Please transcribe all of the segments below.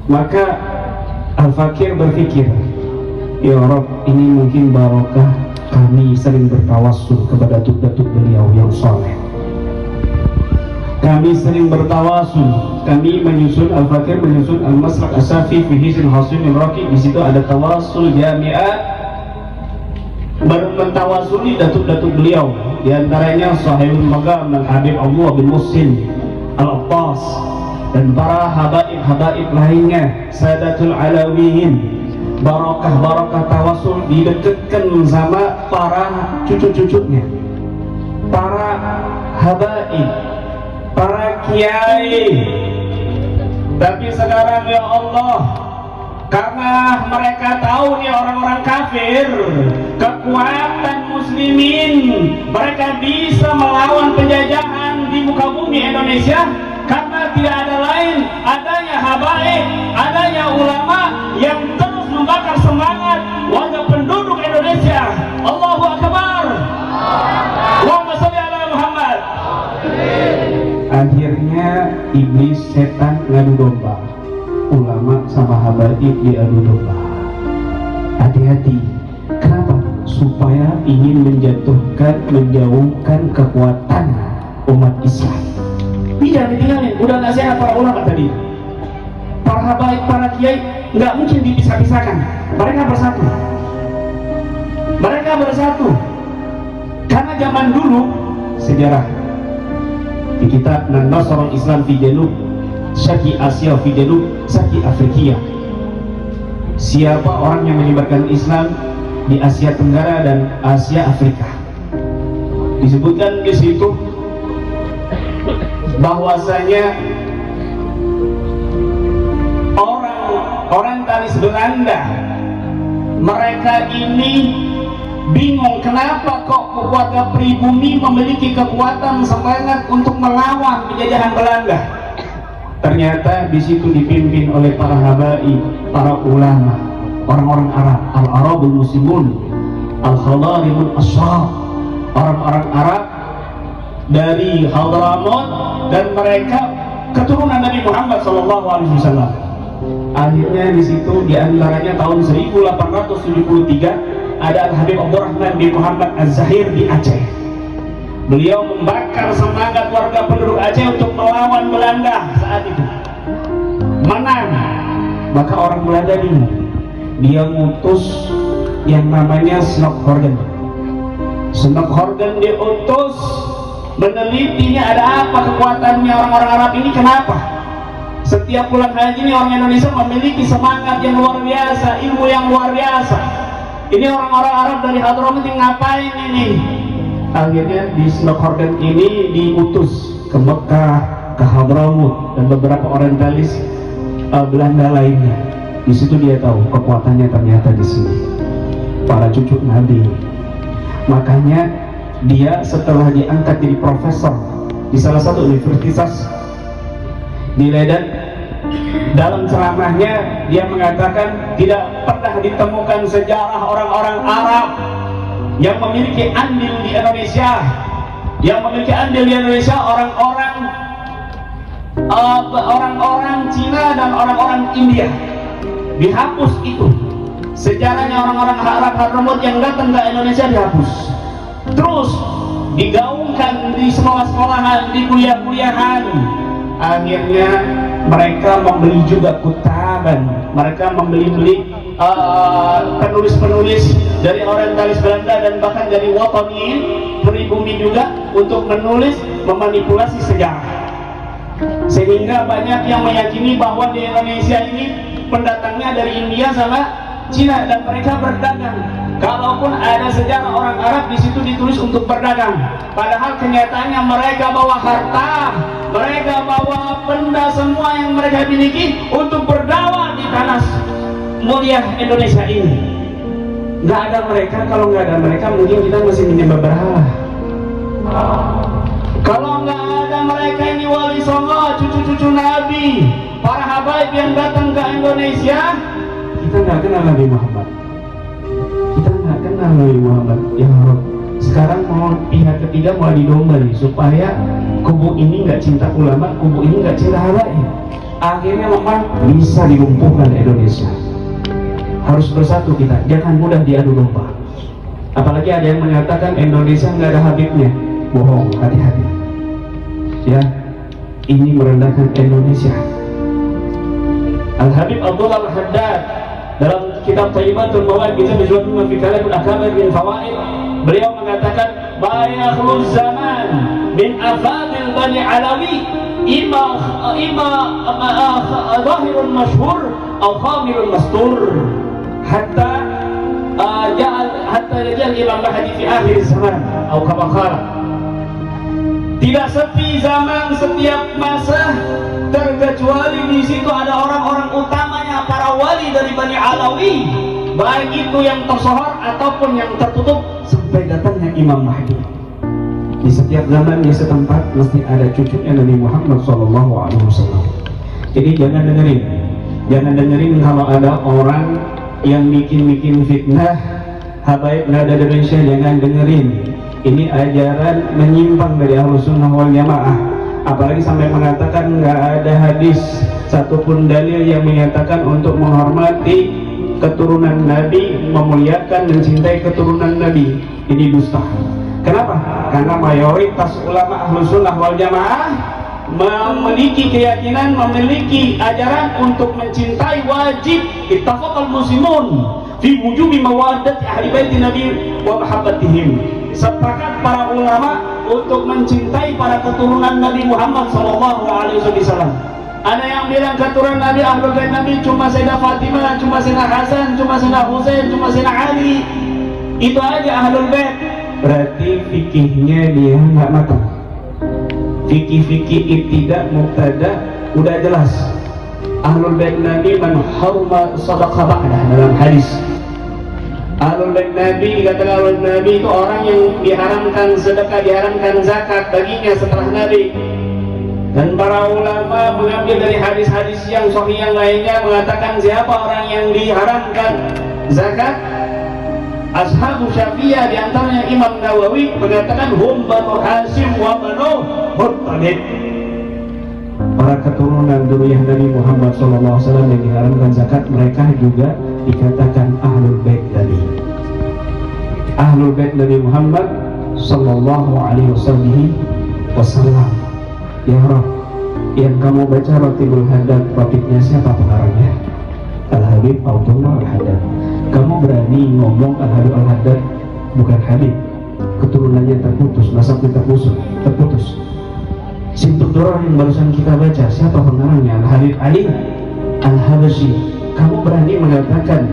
Maka Al-Fakir berpikir, ya Rabb, ini mungkin barokah kami sering bertawassul kepada datuk-datuk beliau yang soleh. Kami sering bertawassul, kami menyusun, Al-Fakir menyusun Al-Maslak As-Safi fi Hizn Hasin Al-Raqi. Di situ ada tawassul jami'ah, mentawasuli datuk-datuk beliau, di antaranya Sahibul Maqam Al-Habib Abdullah bin Muhsin Al-Abbas dan para habaib-habaib lainnya, Sadatul Alawiyin. Barakah-barakah tawasul didekatkan sama para cucu-cucunya, para habaib, para kiai. Tapi sekarang ya Allah, karena mereka tahu nih orang-orang kafir, kekuatan muslimin, mereka bisa melawan penjajahan di muka bumi Indonesia karena tidak ada lain, adanya habaib, adanya ulama yang terus membakar semangat warga penduduk Indonesia. Allahu Akbar. Allahumma sholli ala Muhammad. Akhirnya iblis, setan ngadu domba, ulama sama habaib diadu domba. Hati-hati. Kenapa? Supaya ingin menjatuhkan, menjauhkan kekuatan umat Islam. Tidak ditinggalin, udah nggak sehat para ulama tadi. Para habaib, para kiai nggak mungkin dipisah-pisahkan. Mereka bersatu. Mereka bersatu. Karena zaman dulu sejarah di kitab Nasrul Islam fi Janub Syarqi Asia fi Janub Syarqi Afrika. Siapa orang yang menyebarkan Islam di Asia Tenggara dan Asia Afrika? Disebutkan di situ bahwasanya Orientalis Belanda, mereka ini bingung kenapa kok warga pribumi memiliki kekuatan semangat untuk melawan penjajahan Belanda. Ternyata di situ dipimpin oleh para habaib, para ulama, orang-orang Arab, al-Arabul Muslimun, al-Khadarimul Asyab, orang-orang Arab dari Hadramaut, dan mereka keturunan Nabi Muhammad SAW. Akhirnya di situ diantaranya tahun 1873 ada Al-Habib Abdurrahman bin Muhammad Az-Zahir di Aceh. Beliau membakar semangat warga penduduk Aceh untuk melawan Belanda saat itu. Menang. Maka orang Belanda bingung. Dia ngutus yang namanya Snockhorgen. Snockhorgen diutus menelitinya ada apa kekuatannya orang-orang Arab ini, kenapa setiap bulan haji ini orang Indonesia memiliki semangat yang luar biasa, ilmu yang luar biasa. Ini orang-orang Arab dari Hadramaut ngapain ini? Akhirnya di Snockhorgen ini diutus ke Mekah, ke Hadramaut, dan beberapa orientalis Belanda lainnya. Di situ dia tahu kekuatannya ternyata di sini. Para cucu Nabi. Makanya dia setelah diangkat jadi profesor di salah satu universitas di Leiden, dalam ceramahnya dia mengatakan tidak pernah ditemukan sejarah orang-orang Arab yang memiliki andil di Indonesia. Yang memiliki andil di Indonesia orang-orang Cina dan orang-orang India. Dihapus itu sejarahnya orang-orang Arab Hadramaut yang datang ke Indonesia, dihapus. Terus digaungkan di sekolah-sekolahan, di kuliah-kuliahan. Akhirnya mereka membeli juga kutaban, mereka membeli penulis-penulis dari orientalis Belanda dan bahkan dari Wataniyin, pribumi juga, untuk menulis, memanipulasi sejarah. Sehingga banyak yang meyakini bahwa di Indonesia ini pendatangnya dari India sama Cina dan mereka berdagang. Kalaupun ada sejarah orang Arab di situ ditulis untuk berdagang, padahal kenyataannya mereka bawa harta, mereka bawa benda semua yang mereka miliki untuk berdakwah di tanah mulia Indonesia ini. Nggak ada mereka, kalau nggak ada mereka mungkin kita masih menyembah berhala. Kalau nggak ada mereka ini wali songo, cucu-cucu Nabi, para habaib yang datang ke Indonesia, kita nggak kenal Nabi Muhammad. Kita nggak kenal Nabi Muhammad. Ya Rabb, sekarang mau pihak ketiga mau didomba nih, supaya kubu ini nggak cinta ulama, kubu ini nggak cinta habaib. akhirnya memang bisa dilumpuhkan Indonesia. Harus bersatu kita, jangan mudah diadu domba. Apalagi ada yang mengatakan Indonesia nggak ada Habibnya. Bohong, hati-hati ya, ini merendahkan Indonesia. Al-Habib Abdullah Al-Haddad dalam kitab Thayyibatul Mawad bisa disebutkan fi kalamul akabir min fawaid, beliau mengatakan bayakhul zaman min afadil bani alawi ima zahirun masyhur atau khamilun mastur hatta yajal Imam Mahdi fi akhir zaman atau kama qala. Tidak sepi zaman setiap masa terkecuali di situ ada orang-orang utamanya para wali dari Bani Alawi, baik itu yang tersohor ataupun yang tertutup sampai datangnya Imam Mahdi. Di setiap zaman di setempat mesti ada cucunya Nabi Muhammad SAW. Jadi jangan dengerin kalau ada orang yang bikin fitnah habaib nada Indonesia, jangan dengerin. Ini ajaran menyimpang dari Ahlus Sunnah wal Jamaah. Apalagi sampai mengatakan nggak ada hadis satupun dalil yang menyatakan untuk menghormati keturunan Nabi, memuliakan, mencintai keturunan Nabi. Ini dusta. Kenapa? Karena mayoritas ulama Ahlus Sunnah wal Jamaah memiliki keyakinan, memiliki ajaran untuk mencintai wajib ittafaqal muslimun fi wujubi mawaddati ahli bait Nabi wa mahabbatihim. Sepakat para ulama untuk mencintai para keturunan Nabi Muhammad SAW. Ada yang bilang keturunan Nabi, Ahlul Bait Nabi cuma Sayyidah Fatimah, cuma Sayyidina Hasan, cuma Sayyidina Husain, cuma Sayyidina Ali. Itu aja Ahlul Bait. Berarti fikihnya dia nggak matang. Fikih-fikih ibtidah mubtada udah jelas. Ahlul Bait Nabi man harma sadaqah ba'dah dalam hadis. Ahlul Bait Nabi, kata Ahlul Nabi itu orang yang diharamkan sedekah, diharamkan zakat baginya setelah Nabi. Dan para ulama mengambil dari hadis-hadis yang sahih yang lainnya mengatakan siapa orang yang diharamkan zakat. Ashabu Syafi'iyah diantaranya Imam Nawawi mengatakan hum banu Hasyim wa banu Muttalib. Para keturunan dzurriyyah Nabi Muhammad SAW yang diharamkan zakat, mereka juga dikatakan Ahlul Bait Nabi. Ahlul Bait Nabi Muhammad SAW. Ya Rabb, yang kamu baca Ratibul Haddad, topiknya siapa pengarangnya? Al-Habib Abdullah Al-Haddad. Kamu berani ngomong Al-Habib Al-Haddad bukan Habib, keturunannya terputus, nasabnya terputus. Sintuk Durrah yang barusan kita baca, siapa pengarangnya? Al-Habib Ali Al-Habasyi. Kamu berani mengatakan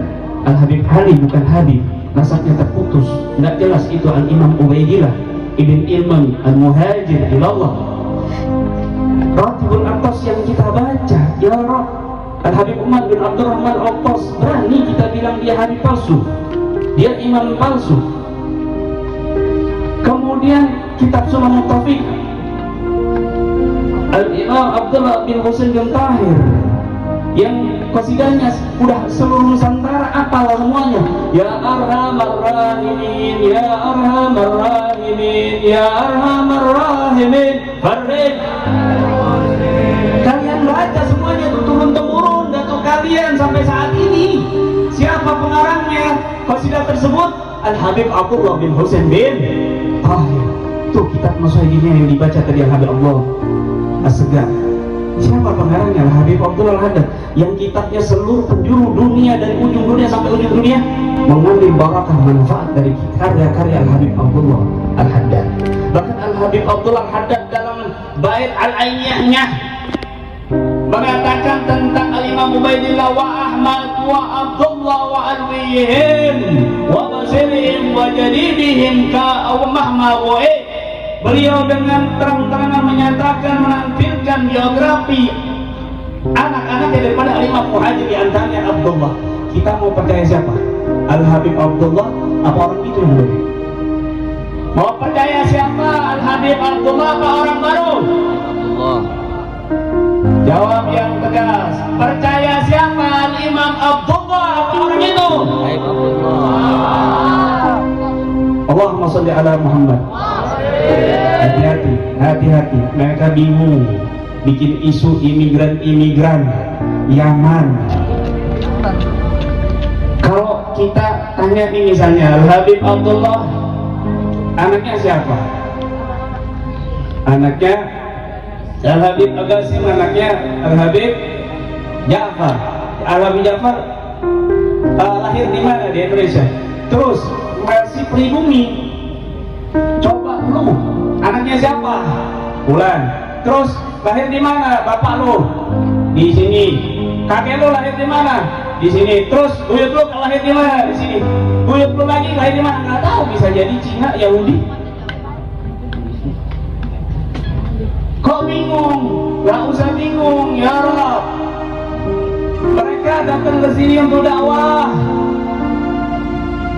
Al-Habib Ali bukan Habib, nasabnya terputus, nggak jelas. Itu Al-Imam Ubaidillah Ibn Ilman Al-Muhajir ilallah. Ratibul Atas yang kita baca, ya Rabb, Al-Habib Umar bin Abdurrahman Al-Atas, berani kita bilang dia Habib palsu, dia imam palsu. Kemudian kitab Sunan Taufik Al-Imam Abdullah bin Husain bin Tahir yang qasidahnya udah seluruh Nusantara apal semuanya. Ya Arhamar Rahimin, Ya Arhamar Rahimin, Ya Arhamar Rahimin, Farid. Kalian baca semuanya itu turun-temurun datuk kalian sampai saat ini. Siapa pengarangnya qasidah tersebut? Al-Habib Abdullah bin Husain bin Tahir. Tuh kitab Musaidinnya yang dibaca tadi Al-Habib Allah As-Segar. Siapa pengarangnya? Al-Habib Abdullah Al-Haddad, yang kitabnya seluruh penjuru dunia, dari ujung dunia sampai ujung dunia, mengambil barakah manfaat dari karya-karya Al-Habib Abdullah Al-Haddad. Bahkan Al-Habib Abdullah Al-Haddad dalam bait Al-Ainiyahnya mengatakan tentang Al-Imam Ubaidillah wa Ahmad wa Abdullah wa Alwihim wa Basirihim wa Jadidihim ka mahma wa'id. Beliau dengan terang-terangan menyatakan, menampilkan biografi anak-anak daripada Al-Imam Muhajir, di antaranya Abdullah. Kita mau percaya siapa? Al-Habib Abdullah apa orang itu yang lebih? Mau percaya siapa? Al-Habib Abdullah apa orang baru? Abdullah. Jawab yang tegas. Percaya siapa? Al-Imam Abdullah apa orang itu? Abdullah. Allahumma sholli ala Muhammad. Hati-hati, mereka bingung bikin isu imigran Yaman. Kalau kita tanya nih misalnya Al-Habib Abdullah, anaknya siapa? Anaknya Al-Habib Agasim, anaknya Al-Habib Ja'far. Al-Habib Ja'far lahir di mana? Di Indonesia. Terus masih pribumi. Coba lu, anaknya siapa? Bulan. Terus lahir di mana? Bapak lu di sini. Kakek lu lahir di mana? Di sini. Terus buyut lu lahir di mana? Di sini. Buyut lu lagi lahir di mana? Nggak tahu, bisa jadi Cina, Yahudi. Kok bingung? Nggak usah bingung, ya Rob. Mereka datang ke sini untuk dakwah.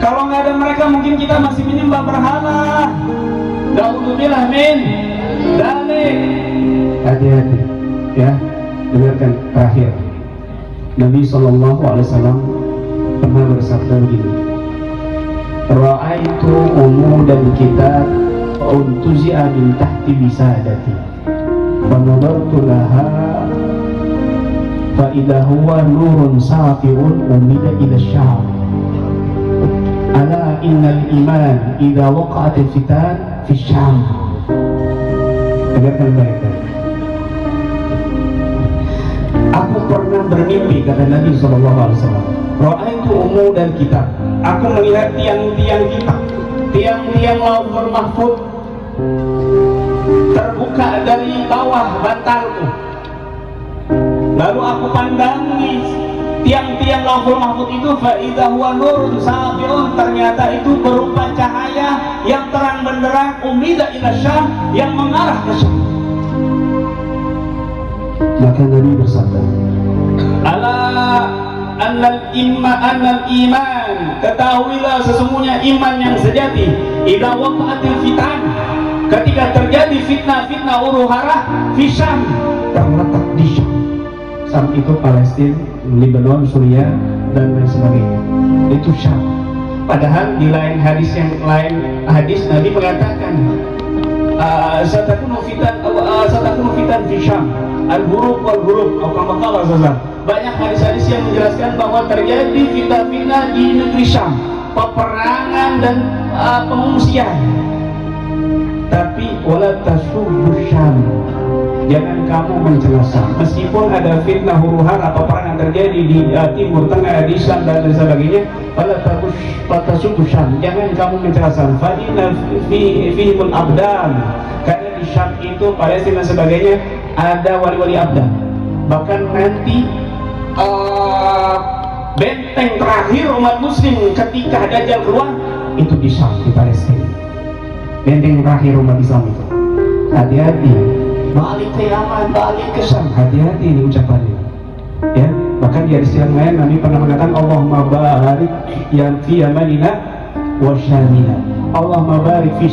Kalau nggak ada mereka mungkin kita masih menyembah berhala. Naudzubillah min dzalik. Hati-hati, ya. Dengarkan terakhir. Nabi SAW pernah bersabda begini. Ra'aitu umudan kitab untuzi'a min tahti bisadati. Wa nadartu laha fa idza huwa nurun safi'un umida ila syam. Ala innal iman idza waqa'at al-fitan fi syam. Dengarkan baik-baik. Aku pernah bermimpi, kata Nabi SAW. Ra'aitu umudan kitab. Aku melihat tiang-tiang kitab, tiang-tiang lauhul mahfuz terbuka dari bawah bantalku. Lalu aku pandangi tiang-tiang lauhul mahfuz itu, fa idza huwa nurun safi'un, ternyata itu berupa cahaya yang terang benderang, umida ila syam, yang mengarah ke Syam. Maka Nabi bersabda, ala annal iman, ketahuilah sesungguhnya iman yang sejati, idza waqa'atil fitan, ketika terjadi fitnah-fitnah huru-hara, fi Syam, terletak di Syam. Syam itu Palestina, Lebanon, Suriah dan lain sebagainya. Itu Syam. Padahal di lain hadis Nabi mengatakan satakunu fitan fi Syam, al-huruf wal-huruf, atau kama qala. Banyak hadis-hadis yang menjelaskan bahwa terjadi fitnah-fitnah di negeri Syam, peperangan dan pengungsian. Tapi wala tasubbu Syam, jangan kamu mencela Syam. Meskipun ada fitnah huru-hara peperangan terjadi di timur tengah, di Islam dan sebagainya, wala tasubbu Syam, jangan kamu mencela Syam. Fa inna fihimul abdan, karena di Syam itu Palestina dan sebagainya ada wali-wali abdan. Bahkan nanti benteng terakhir umat muslim ketika Dajjal keluar itu di Syam, di Palestina. Benteng terakhir umat Islam itu. Hati-hati, balik ke Yaman, balik ke Syam, hati-hati ini ucapannya, ya. Bahkan di hadis yang lain Nabi pernah mengatakan, Allahumma barik yang fi yamanina wa syamina, Allahumma barik fi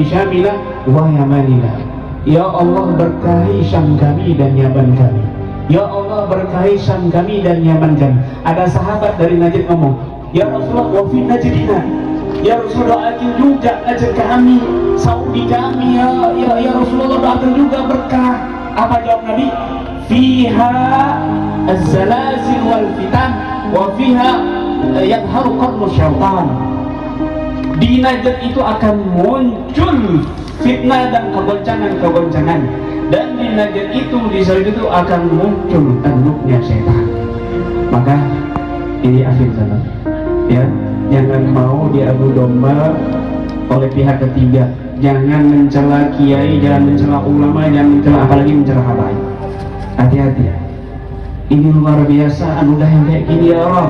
syamina wa yamanina. Ya Allah, berkahi Syam kami dan Yaman kami. Ya Allah, berkahi Syam kami dan Yaman kami. Ada sahabat dari Najd ngomong, ya Rasulullah, wa fi Najdina, ya Rasulullah, doakan juga Najd kami, Saudi kami, ya Rasulullah, doakan juga berkah. Apa jawab Nabi? Fiha az-zalazil wal fitan wa fiha yadharu qarnu syaitan. Di Najd itu akan muncul fitnah dan kegoncangan, dan di Najd itu, di Saudi itu akan muncul tanduknya setan. Maka ini akhir zaman, ya, jangan mau diadu domba oleh pihak ketiga. Jangan mencela kiai, jangan mencela ulama, jangan mencela, apalagi mencela habaib. Hati-hati ya. Ini luar biasa anugerah yang kayak gini ya Allah.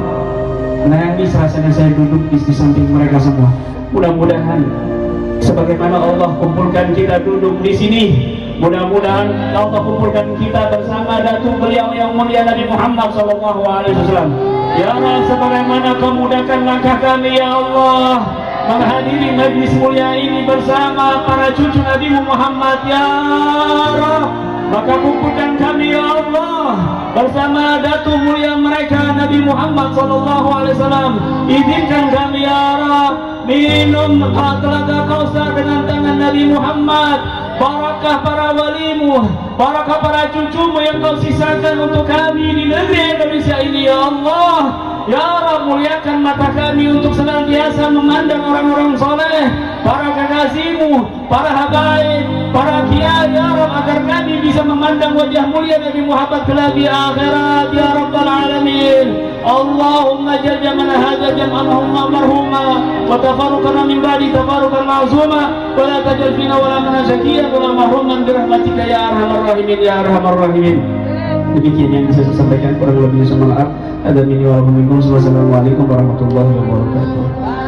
Nangis rasanya saya duduk di samping mereka semua. Mudah-mudahan sebagaimana Allah kumpulkan kita duduk di sini, mudah-mudahan Allah kumpulkan kita bersama datuk beliau yang mulia Nabi Muhammad SAW. Ya Allah, sebagaimana kemudahkan langkah kami ya Allah menghadiri majlis mulia ini bersama para cucu Nabi Muhammad ya Allah, maka kumpulkan kami ya Allah bersama datuk mulia mereka Nabi Muhammad SAW. Izinkan kami ya Allah minum telaga Kausar dengan tangan Nabi Muhammad. barakah para walimu, barakah para cucumu yang kau sisakan untuk kami di negeri Indonesia ini ya Allah. Ya Rabb, muliakan mata kami untuk senantiasa memandang orang-orang soleh, para kekasihmu, para habaib, para kiai ya Rabb, agar kami bisa memandang wajah mulia Nabi Muhammad kelak di akhirat ya Rabbal Alamin. Allahumma jal jamana hadha jam'an marhuma wa tafarruqana min ba'di tafarruqan ma'zuma wa la tajal fina wa la mana syakiya wa la mahruman bi rahmatika ya arhamar rahimin ya arhamar rahimin. Demikian yang bisa saya sampaikan, kurang lebihnya mohon maaf. Ada minni wa minkum. Wassalamualaikum warahmatullahi wabarakatuh.